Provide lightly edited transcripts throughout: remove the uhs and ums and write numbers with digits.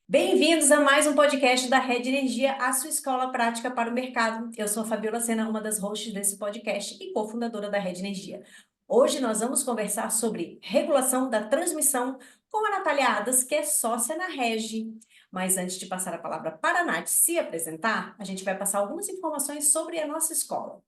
Bem-vindos a mais um podcast da Rede Energia, a sua escola prática para o mercado. Eu sou a Fabiola Sena, uma das hosts desse podcast e cofundadora da Rede Energia. Hoje nós vamos conversar sobre regulação da transmissão com a Natália Adas, que é sócia na Regi. Mas antes de passar a palavra para a Nath se apresentar, a gente vai passar algumas informações sobre a nossa escola.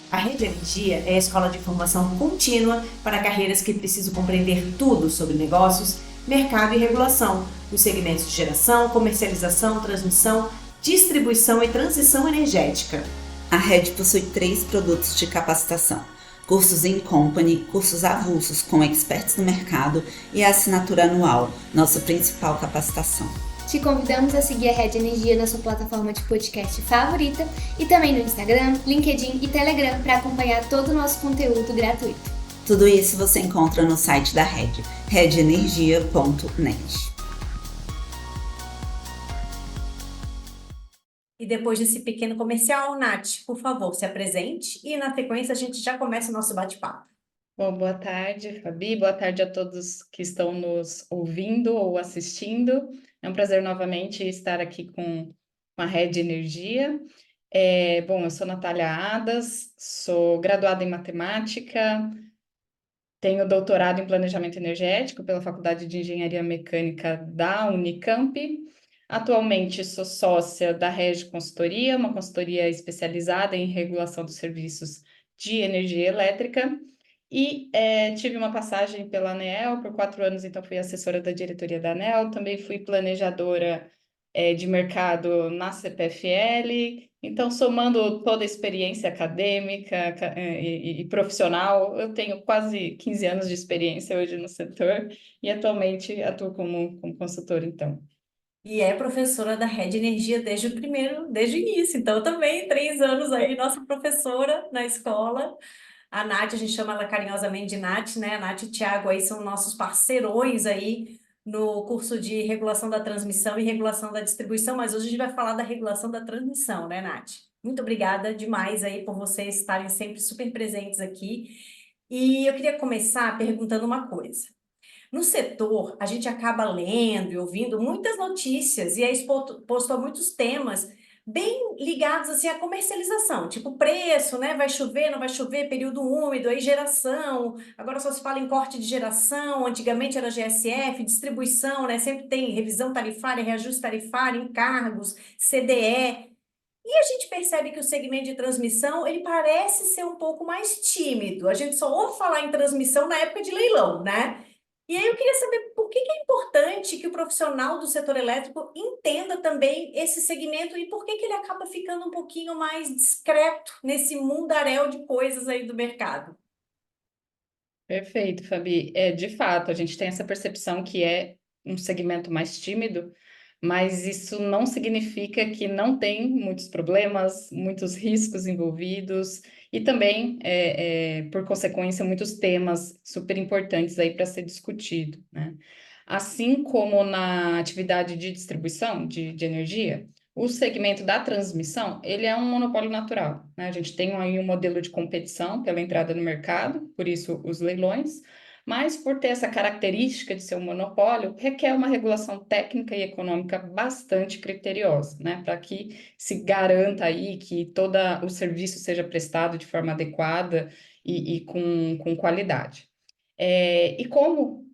A Rede Energia é a escola de formação contínua para carreiras que precisam compreender tudo sobre negócios, mercado e regulação, nos segmentos de geração, comercialização, transmissão, distribuição e transição energética. A Rede possui 3 produtos de capacitação: cursos in company, cursos avulsos com experts no mercado e a assinatura anual, nossa principal capacitação. Te convidamos a seguir a Rede Energia na sua plataforma de podcast favorita e também no Instagram, LinkedIn e Telegram para acompanhar todo o nosso conteúdo gratuito. Tudo isso você encontra no site da Rede, redenergia.net. E depois desse pequeno comercial, Nath, por favor, se apresente e na sequência a gente já começa o nosso bate-papo. Bom, boa tarde, Fabi. Boa tarde a todos que estão nos ouvindo ou assistindo. É um prazer novamente estar aqui com a Rede Energia. Bom, eu sou Natália Adas, sou graduada em matemática, tenho doutorado em planejamento energético pela Faculdade de Engenharia Mecânica da Unicamp. Atualmente sou sócia da Regi Consultoria, uma consultoria especializada em regulação dos serviços de energia elétrica. E tive uma passagem pela ANEEL por 4 anos, então fui assessora da diretoria da ANEEL, também fui planejadora de mercado na CPFL. Então, somando toda a experiência acadêmica e profissional, eu tenho quase 15 anos de experiência hoje no setor e atualmente atuo como consultora, então. E é professora da Rede Energia desde o início. Então, também 3 anos aí, nossa professora na escola. A Nath, a gente chama ela carinhosamente de Nath, né? A Nath e o Thiago aí são nossos parceirões aí no curso de regulação da transmissão e regulação da distribuição, mas hoje a gente vai falar da regulação da transmissão, né, Nath? Muito obrigada demais aí por vocês estarem sempre super presentes aqui. E eu queria começar perguntando uma coisa. No setor, a gente acaba lendo e ouvindo muitas notícias e é exposto a muitos temas bem ligados assim à comercialização, tipo preço, né? Vai chover, não vai chover, período úmido, aí geração. Agora só se fala em corte de geração, antigamente era GSF, distribuição, né? Sempre tem revisão tarifária, reajuste tarifário, encargos, CDE. E a gente percebe que o segmento de transmissão, ele parece ser um pouco mais tímido. A gente só ouve falar em transmissão na época de leilão, né? E aí eu queria saber por que é importante que o profissional do setor elétrico entenda também esse segmento e por que ele acaba ficando um pouquinho mais discreto nesse mundaréu de coisas aí do mercado. Perfeito, Fabi. De fato, a gente tem essa percepção que é um segmento mais tímido, mas isso não significa que não tem muitos problemas, muitos riscos envolvidos e também, por consequência, muitos temas super importantes aí para ser discutido, né? Assim como na atividade de distribuição de energia, o segmento da transmissão, ele é um monopólio natural, né? A gente tem aí um modelo de competição pela entrada no mercado, por isso os leilões, mas por ter essa característica de ser um monopólio, requer uma regulação técnica e econômica bastante criteriosa, né? Para que se garanta aí que todo o serviço seja prestado de forma adequada e com qualidade. E como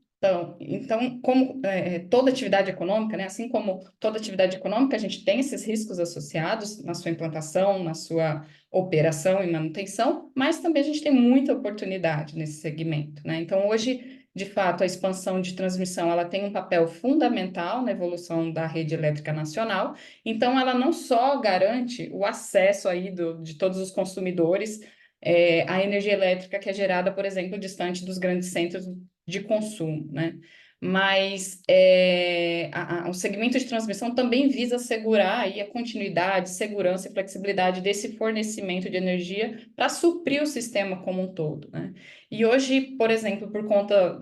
como toda atividade econômica, né, assim como toda atividade econômica, a gente tem esses riscos associados na sua implantação, na sua operação e manutenção, mas também a gente tem muita oportunidade nesse segmento, né? Então, hoje, de fato, a expansão de transmissão, ela tem um papel fundamental na evolução da rede elétrica nacional. Então, ela não só garante o acesso aí de todos os consumidores à energia elétrica que é gerada, por exemplo, distante dos grandes centros de consumo, né? Mas o segmento de transmissão também visa assegurar aí a continuidade, segurança e flexibilidade desse fornecimento de energia para suprir o sistema como um todo, né? E hoje, por exemplo, por conta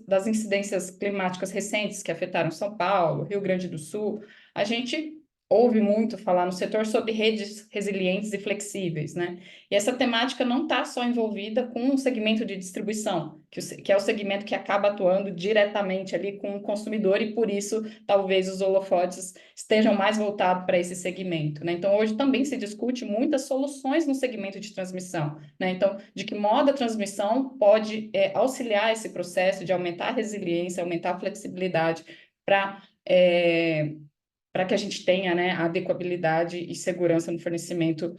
das incidências climáticas recentes que afetaram São Paulo, Rio Grande do Sul, a gente ouve muito falar no setor sobre redes resilientes e flexíveis, né? E essa temática não está só envolvida com o segmento de distribuição, que é o segmento que acaba atuando diretamente ali com o consumidor e por isso talvez os holofotes estejam mais voltados para esse segmento, né? Então hoje também se discute muitas soluções no segmento de transmissão, né? Então, de que modo a transmissão pode auxiliar esse processo de aumentar a resiliência, aumentar a flexibilidade para para que a gente tenha, né, adequabilidade e segurança no fornecimento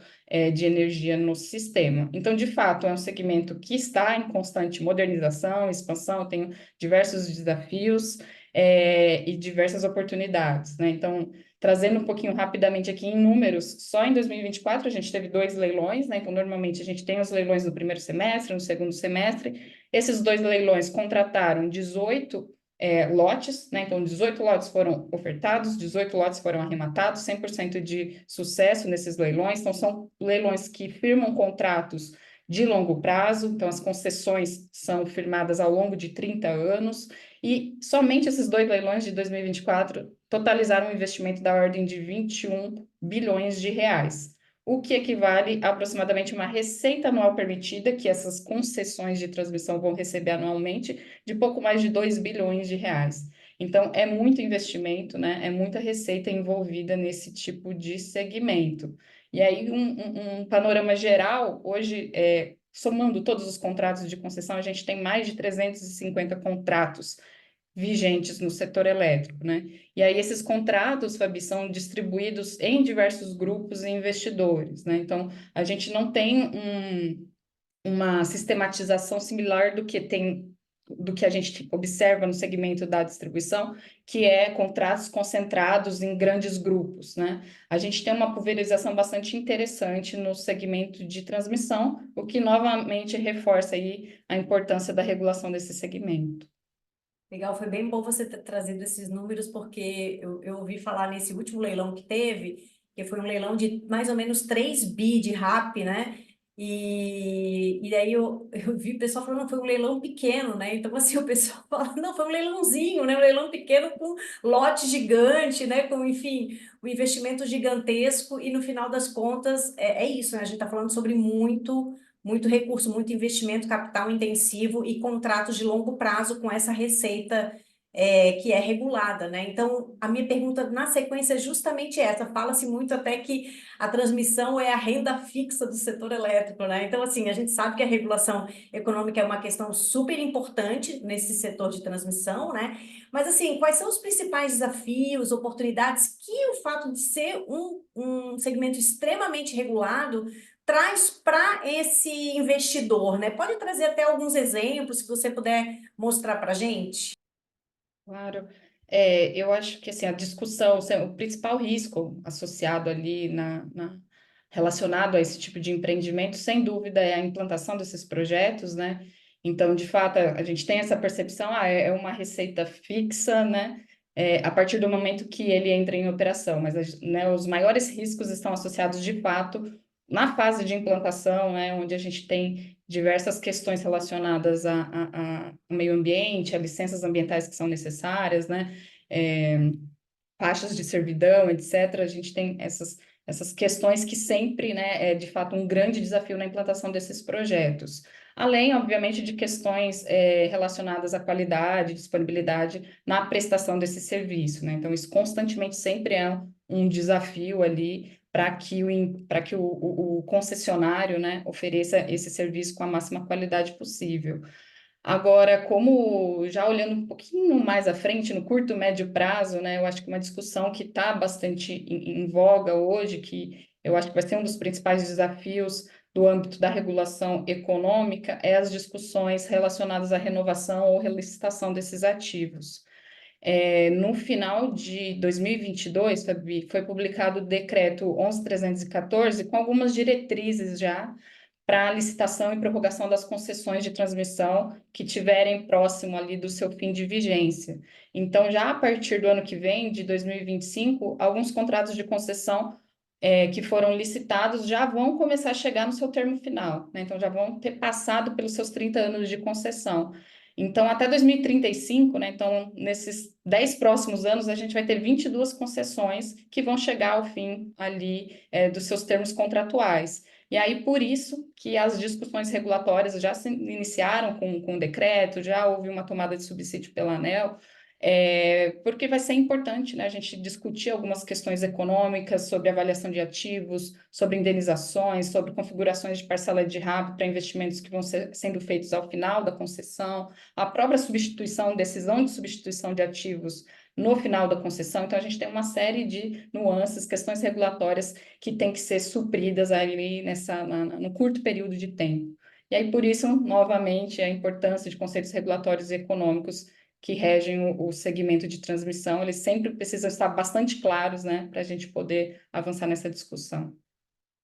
de energia no sistema. Então, de fato, é um segmento que está em constante modernização, expansão, tem diversos desafios e diversas oportunidades, né? Então, trazendo um pouquinho rapidamente aqui em números, só em 2024 a gente teve 2 leilões, né? Então, normalmente a gente tem os leilões no primeiro semestre, no segundo semestre. Esses 2 leilões contrataram 18 lotes, né? Então, 18 lotes foram ofertados, 18 lotes foram arrematados, 100% de sucesso nesses leilões. Então, são leilões que firmam contratos de longo prazo, então as concessões são firmadas ao longo de 30 anos, e somente esses 2 leilões de 2024 totalizaram um investimento da ordem de 21 bilhões de reais, o que equivale a aproximadamente uma receita anual permitida que essas concessões de transmissão vão receber anualmente, de pouco mais de 2 bilhões de reais. Então, é muito investimento, né? É muita receita envolvida nesse tipo de segmento. E aí, um panorama geral, hoje, somando todos os contratos de concessão, a gente tem mais de 350 contratos vigentes no setor elétrico, né? E aí esses contratos, Fabi, são distribuídos em diversos grupos e investidores, né? Então, a gente não tem uma sistematização similar do que a gente observa no segmento da distribuição, que é contratos concentrados em grandes grupos, né? A gente tem uma pulverização bastante interessante no segmento de transmissão, o que novamente reforça aí a importância da regulação desse segmento. Legal, foi bem bom você ter trazido esses números, porque eu ouvi falar nesse último leilão que teve, que foi um leilão de mais ou menos 3 bi de RAP, né? E aí eu vi o pessoal falando, não, foi um leilão pequeno, né? Então, assim, o pessoal fala, não, foi um leilãozinho, né? Um leilão pequeno com lote gigante, né? Com, enfim, um investimento gigantesco, e no final das contas, é isso, né? A gente está falando sobre muito recurso, muito investimento, capital intensivo e contratos de longo prazo com essa receita que é regulada, né? Então, a minha pergunta na sequência é justamente essa. Fala-se muito até que a transmissão é a renda fixa do setor elétrico, né? Então, assim, a gente sabe que a regulação econômica é uma questão super importante nesse setor de transmissão, né? Mas, assim, quais são os principais desafios, oportunidades que o fato de ser um segmento extremamente regulado traz para esse investidor, né? Pode trazer até alguns exemplos que você puder mostrar para a gente? Claro. Eu acho que assim, a discussão, o principal risco associado ali relacionado a esse tipo de empreendimento, sem dúvida, é a implantação desses projetos, né? Então, de fato, a gente tem essa percepção, é uma receita fixa, né? A partir do momento que ele entra em operação, mas né, os maiores riscos estão associados, de fato, na fase de implantação, né? Onde a gente tem diversas questões relacionadas ao meio ambiente, a licenças ambientais que são necessárias, né? Taxas de servidão, etc. A gente tem essas questões que sempre, né, é de fato um grande desafio na implantação desses projetos. Além, obviamente, de questões relacionadas à qualidade, disponibilidade na prestação desse serviço, né? Então, isso constantemente sempre é um desafio ali para que o concessionário, né, ofereça esse serviço com a máxima qualidade possível. Agora, como já olhando um pouquinho mais à frente, no curto, médio prazo, né, eu acho que uma discussão que está bastante em voga hoje, que eu acho que vai ser um dos principais desafios do âmbito da regulação econômica, é as discussões relacionadas à renovação ou relicitação desses ativos. No final de 2022, Fabi, foi publicado o decreto 11.314, com algumas diretrizes já para a licitação e prorrogação das concessões de transmissão que tiverem próximo ali do seu fim de vigência. Então, já a partir do ano que vem, de 2025, alguns contratos de concessão que foram licitados já vão começar a chegar no seu termo final, né? Então, já vão ter passado pelos seus 30 anos de concessão. Então, até 2035, né? Então, nesses 10 próximos anos, a gente vai ter 22 concessões que vão chegar ao fim ali dos seus termos contratuais. E aí, por isso que as discussões regulatórias já se iniciaram com o decreto, já houve uma tomada de subsídio pela ANEEL, porque vai ser importante, né, a gente discutir algumas questões econômicas sobre avaliação de ativos, sobre indenizações, sobre configurações de parcela de RAP para investimentos que vão sendo feitos ao final da concessão, a própria substituição, decisão de substituição de ativos no final da concessão. Então, a gente tem uma série de nuances, questões regulatórias que têm que ser supridas ali no curto período de tempo. E aí, por isso, novamente, a importância de conceitos regulatórios e econômicos que regem o segmento de transmissão, eles sempre precisam estar bastante claros, né, para a gente poder avançar nessa discussão.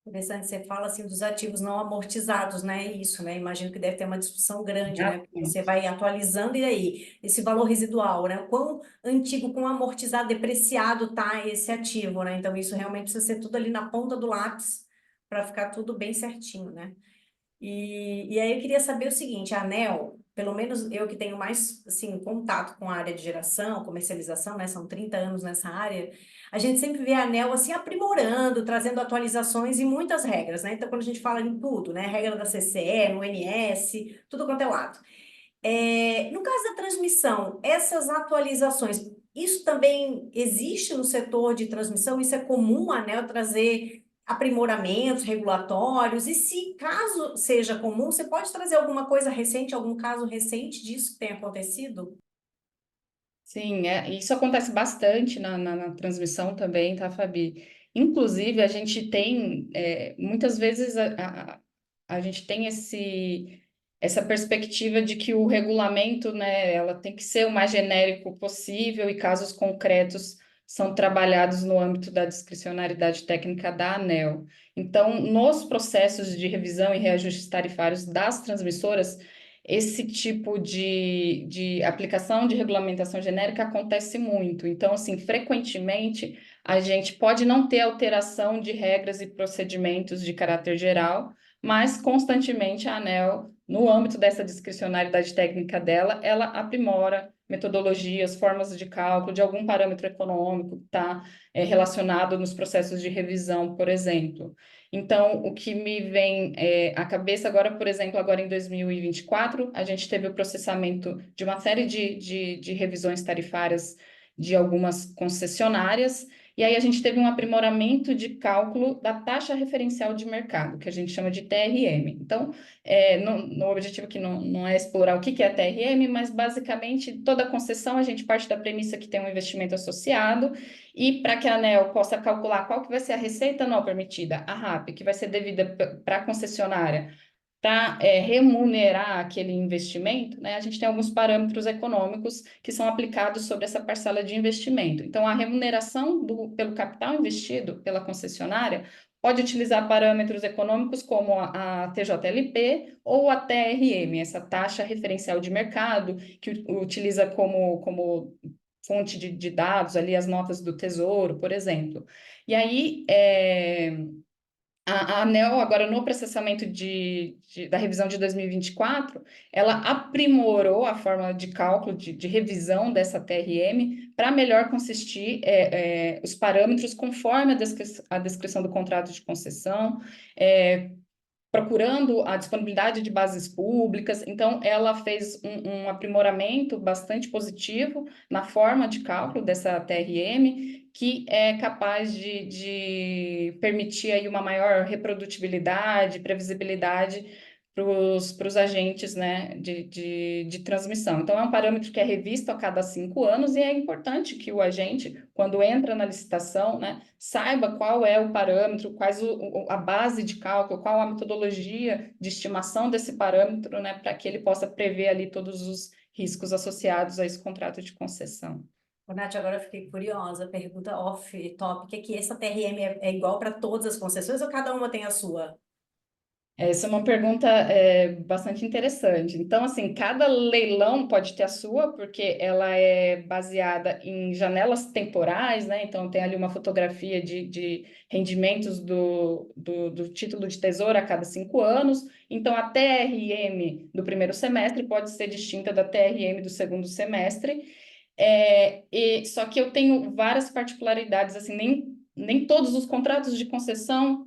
Interessante, você fala assim dos ativos não amortizados, né? Isso, né? Imagino que deve ter uma discussão grande, né? Porque você vai atualizando e aí, esse valor residual, né? O quão antigo, quão amortizado, depreciado tá esse ativo, né? Então, isso realmente precisa ser tudo ali na ponta do lápis para ficar tudo bem certinho, né? E aí eu queria saber o seguinte, a ANEEL, pelo menos eu que tenho mais, assim, contato com a área de geração, comercialização, né, são 30 anos nessa área, a gente sempre vê a ANEEL, assim, aprimorando, trazendo atualizações e muitas regras, né? Então, quando a gente fala em tudo, né, regra da CCE, no NS, tudo quanto é lado. No caso da transmissão, essas atualizações, isso também existe no setor de transmissão? Isso é comum a ANEEL trazer aprimoramentos regulatórios? E se caso seja comum, você pode trazer alguma coisa recente, algum caso recente disso que tenha acontecido? Sim, isso acontece bastante na transmissão também, tá, Fabi? Inclusive, a gente tem, muitas vezes, a gente tem essa perspectiva de que o regulamento, né, ela tem que ser o mais genérico possível e casos concretos são trabalhados no âmbito da discricionariedade técnica da ANEEL. Então, nos processos de revisão e reajustes tarifários das transmissoras, esse tipo de aplicação de regulamentação genérica acontece muito. Então, assim, frequentemente, a gente pode não ter alteração de regras e procedimentos de caráter geral, mas constantemente a ANEEL, no âmbito dessa discricionariedade técnica dela, ela aprimora metodologias, formas de cálculo de algum parâmetro econômico que está relacionado nos processos de revisão, por exemplo. Então, o que me vem à cabeça agora, por exemplo, agora em 2024, a gente teve o processamento de uma série de revisões tarifárias de algumas concessionárias, e aí a gente teve um aprimoramento de cálculo da taxa referencial de mercado, que a gente chama de TRM. Então, no objetivo que não é explorar o que é TRM, mas basicamente toda concessão a gente parte da premissa que tem um investimento associado, e para que a ANEEL possa calcular qual que vai ser a receita anual permitida, a RAP, que vai ser devida para a concessionária, para remunerar aquele investimento, né, a gente tem alguns parâmetros econômicos que são aplicados sobre essa parcela de investimento. Então, a remuneração pelo capital investido pela concessionária pode utilizar parâmetros econômicos como a TJLP ou a TRM, essa taxa referencial de mercado, que utiliza como fonte de dados ali as notas do Tesouro, por exemplo. E aí, a ANEEL, agora no processamento da revisão de 2024, ela aprimorou a forma de cálculo, de revisão dessa TRM para melhor consistir os parâmetros conforme a descrição do contrato de concessão, procurando a disponibilidade de bases públicas. Então, ela fez um aprimoramento bastante positivo na forma de cálculo dessa TRM, que é capaz de permitir aí uma maior reprodutibilidade, previsibilidade para os agentes, né, de transmissão. Então, é um parâmetro que é revisto a cada 5 anos e é importante que o agente, quando entra na licitação, né, saiba qual é o parâmetro, quais a base de cálculo, qual a metodologia de estimação desse parâmetro, né, para que ele possa prever ali todos os riscos associados a esse contrato de concessão. Nath, agora eu fiquei curiosa, pergunta off-topic, é que essa TRM é igual para todas as concessões ou cada uma tem a sua? Essa é uma pergunta bastante interessante. Então, assim, cada leilão pode ter a sua, porque ela é baseada em janelas temporais, né? Então, tem ali uma fotografia de rendimentos do título de tesouro a cada 5 anos. Então, a TRM do primeiro semestre pode ser distinta da TRM do segundo semestre. Só que eu tenho várias particularidades, assim, nem todos os contratos de concessão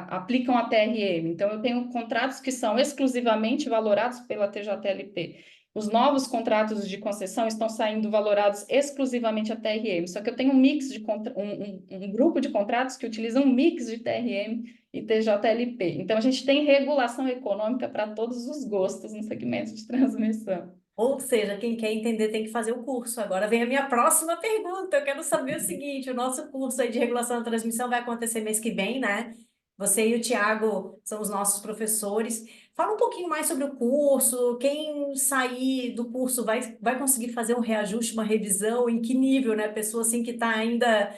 aplicam a TRM. Então, eu tenho contratos que são exclusivamente valorados pela TJLP. Os novos contratos de concessão estão saindo valorados exclusivamente a TRM. Só que eu tenho um mix de um grupo de contratos que utilizam um mix de TRM e TJLP. Então, a gente tem regulação econômica para todos os gostos no segmento de transmissão. Ou seja, quem quer entender tem que fazer o curso. Agora vem a minha próxima pergunta. Eu quero saber o seguinte: o nosso curso aí de regulação da transmissão vai acontecer mês que vem, né? Você e o Tiago são os nossos professores. Fala um pouquinho mais sobre o curso. Quem sair do curso vai conseguir fazer um reajuste, uma revisão? Em que nível, né? Pessoa assim que está ainda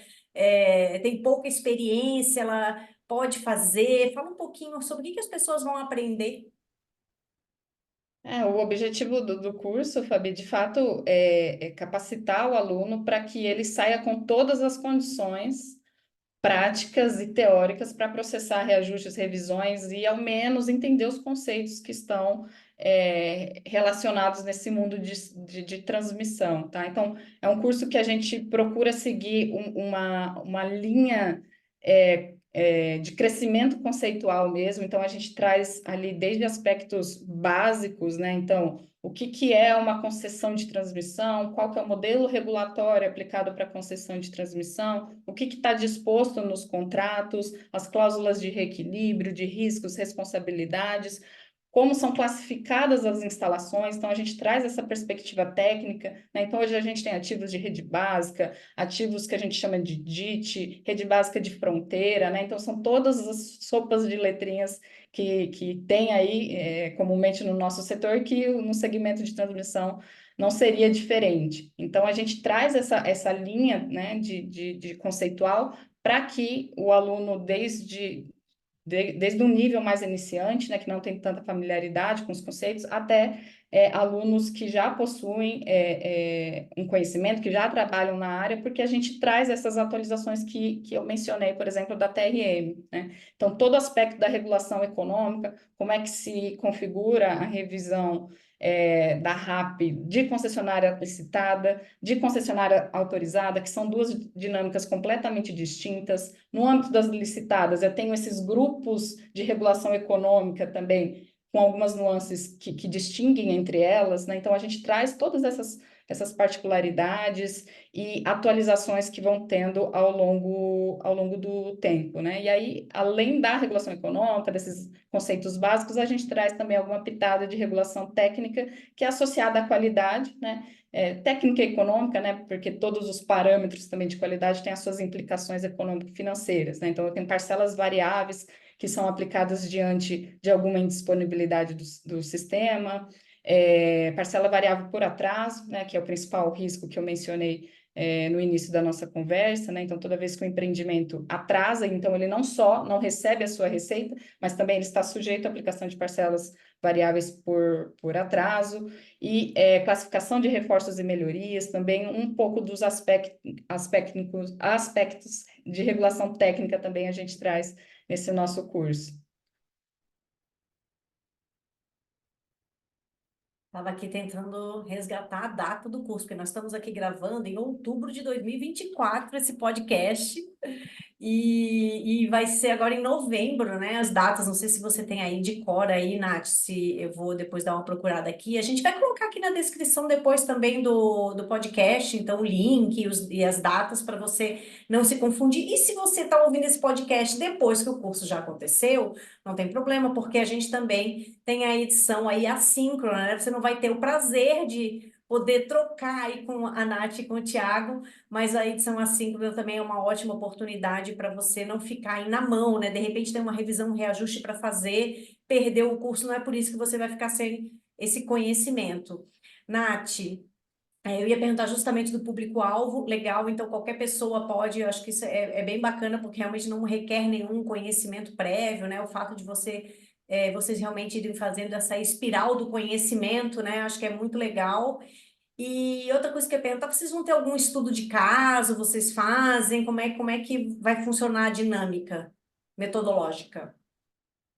tem pouca experiência, ela pode fazer. Fala um pouquinho sobre o que as pessoas vão aprender. O objetivo do curso, Fabi, de fato, é capacitar o aluno para que ele saia com todas as condições práticas e teóricas para processar reajustes, revisões e, ao menos, entender os conceitos que estão relacionados nesse mundo de transmissão, tá? Então, é um curso que a gente procura seguir uma linha de crescimento conceitual mesmo, então a gente traz ali desde aspectos básicos, né? Então, o que é uma concessão de transmissão, qual que é o modelo regulatório aplicado para a concessão de transmissão, o que está disposto nos contratos, as cláusulas de reequilíbrio, de riscos, responsabilidades, como são classificadas as instalações, então a gente traz essa perspectiva técnica, né? Então hoje a gente tem ativos de rede básica, ativos que a gente chama de DIT, rede básica de fronteira, né? Então são todas as sopas de letrinhas que tem aí comumente no nosso setor, que no segmento de transmissão não seria diferente. Então a gente traz essa linha, né, de conceitual para que o aluno, desde um nível mais iniciante, né, que não tem tanta familiaridade com os conceitos, até alunos que já possuem um conhecimento, que já trabalham na área, porque a gente traz essas atualizações que eu mencionei, por exemplo, da TRM, né? Então, todo aspecto da regulação econômica, como é que se configura a revisão da RAP de concessionária licitada, de concessionária autorizada, que são duas dinâmicas completamente distintas. No âmbito das licitadas, eu tenho esses grupos de regulação econômica também, com algumas nuances que distinguem entre elas, né? Então, a gente traz todas essas particularidades e atualizações que vão tendo ao longo do tempo, né? E aí, além da regulação econômica, desses conceitos básicos, a gente traz também alguma pitada de regulação técnica, que é associada à qualidade, né? Técnica e econômica, né? Porque todos os parâmetros também de qualidade têm as suas implicações econômico-financeiras, né? Então, eu tenho parcelas variáveis que são aplicadas diante de alguma indisponibilidade do sistema, parcela variável por atraso, né? Que é o principal risco que eu mencionei no início da nossa conversa, né? Então, toda vez que o empreendimento atrasa, então ele não só não recebe a sua receita, mas também ele está sujeito à aplicação de parcelas variáveis por atraso, e classificação de reforços e melhorias, também um pouco dos aspectos de regulação técnica também a gente traz nesse nosso curso. Estava aqui tentando resgatar a data do curso, porque nós estamos aqui gravando em outubro de 2024 esse podcast. E vai ser agora em novembro, né? As datas, não sei se você tem aí de cor aí, Nath, se eu vou depois dar uma procurada aqui. A gente vai colocar aqui na descrição depois também do podcast, então o link e as datas para você não se confundir. E se você está ouvindo esse podcast depois que o curso já aconteceu, não tem problema, porque a gente também tem a edição aí assíncrona, né? Você não vai ter o prazer de poder trocar aí com a Nath e com o Tiago, mas a edição assíncrona também é uma ótima oportunidade para você não ficar aí na mão, né? De repente tem uma revisão, um reajuste para fazer, perdeu o curso, não é por isso que você vai ficar sem esse conhecimento. Nath, Eu ia perguntar justamente do público-alvo, legal, então qualquer pessoa pode, eu acho que isso é bem bacana, porque realmente não requer nenhum conhecimento prévio, né? O fato de vocês realmente irem fazendo essa espiral do conhecimento, né? Acho que é muito legal. E outra coisa que eu ia perguntar, vocês vão ter algum estudo de caso, vocês fazem? Como é que vai funcionar a dinâmica metodológica?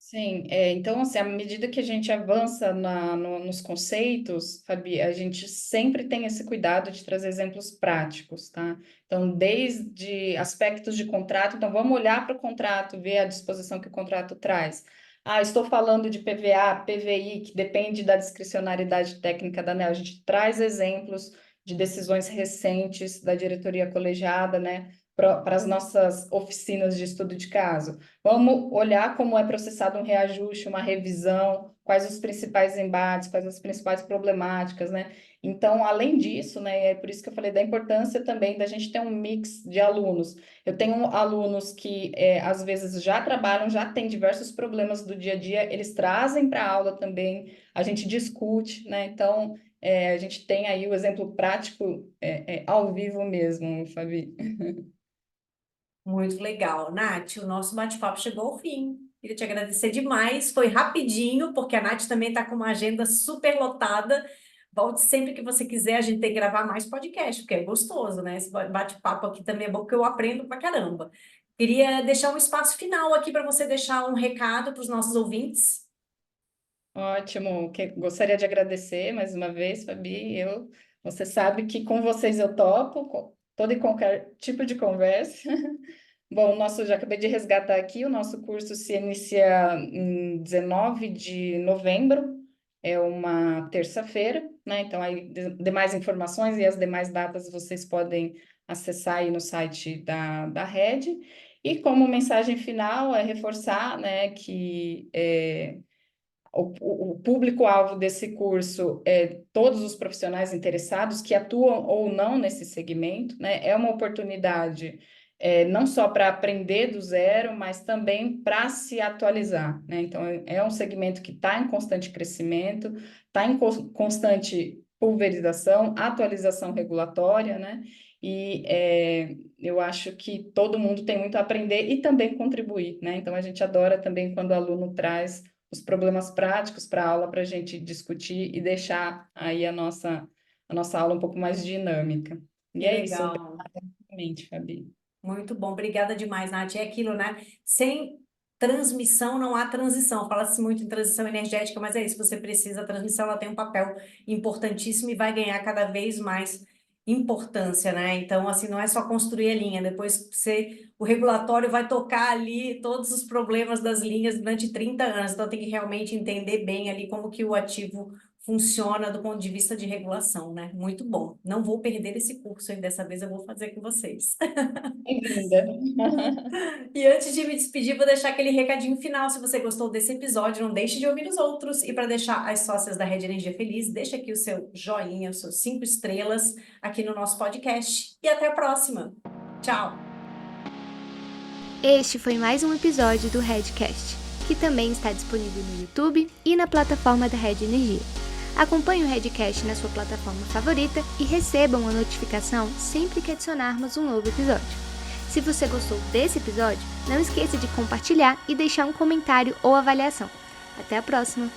Sim, então, assim, à medida que a gente avança nos conceitos, Fabi, a gente sempre tem esse cuidado de trazer exemplos práticos, tá? Então, desde aspectos de contrato, então vamos olhar para o contrato, ver a disposição que o contrato traz. Ah, estou falando de PVA, PVI, que depende da discricionariedade técnica da ANEEL. A gente traz exemplos de decisões recentes da diretoria colegiada, né, para as nossas oficinas de estudo de caso. Vamos olhar como é processado um reajuste, uma revisão, quais os principais embates, quais as principais problemáticas, né? Então, além disso, né, é por isso que eu falei da importância também da gente ter um mix de alunos. Eu tenho alunos que, às vezes, já trabalham, já têm diversos problemas do dia a dia, eles trazem para a aula também, a gente discute, né? Então, a gente tem aí o exemplo prático, ao vivo mesmo, Fabi. Muito legal. Nath, o nosso bate-papo chegou ao fim. Queria te agradecer demais. Foi rapidinho, porque a Nath também está com uma agenda super lotada. Volte sempre que você quiser, a gente tem que gravar mais podcast, porque é gostoso, né? Esse bate-papo aqui também é bom, porque eu aprendo pra caramba. Queria deixar um espaço final aqui para você deixar um recado para os nossos ouvintes. Ótimo, gostaria de agradecer mais uma vez, Fabi. Você sabe que com vocês eu topo todo e qualquer tipo de conversa. Bom, já acabei de resgatar aqui, o nosso curso se inicia em 19 de novembro, é uma terça-feira, né? Então, aí, demais informações e as demais datas vocês podem acessar aí no site da Rede. E como mensagem final é reforçar, né, que o público-alvo desse curso é todos os profissionais interessados que atuam ou não nesse segmento, né? É uma oportunidade não só para aprender do zero, mas também para se atualizar, né? Então, é um segmento que está em constante crescimento, está em constante pulverização, atualização regulatória, né? E eu acho que todo mundo tem muito a aprender e também contribuir, né? Então, a gente adora também quando o aluno traz os problemas práticos para a aula para a gente discutir e deixar aí a nossa aula um pouco mais dinâmica. E Que é isso, legal. obrigada, Fabi. Muito bom, obrigada demais, Nath. É aquilo, né? Sem transmissão não há transição. Fala-se muito em transição energética, mas é isso, você precisa, a transmissão ela tem um papel importantíssimo e vai ganhar cada vez mais importância, né? Então, assim, não é só construir a linha, depois o regulatório vai tocar ali todos os problemas das linhas durante 30 anos, então tem que realmente entender bem ali como que o ativo funciona do ponto de vista de regulação, né? Muito bom. Não vou perder esse curso, hein? Dessa vez eu vou fazer com vocês. Bem-vinda. E antes de me despedir, vou deixar aquele recadinho final. Se você gostou desse episódio, não deixe de ouvir os outros. E para deixar as sócias da Rede Energia feliz, deixa aqui o seu joinha, os seus 5 estrelas aqui no nosso podcast. E até a próxima. Tchau! Este foi mais um episódio do Redcast, que também está disponível no YouTube e na plataforma da Rede Energia. Acompanhe o Redcast na sua plataforma favorita e receba uma notificação sempre que adicionarmos um novo episódio. Se você gostou desse episódio, não esqueça de compartilhar e deixar um comentário ou avaliação. Até a próxima!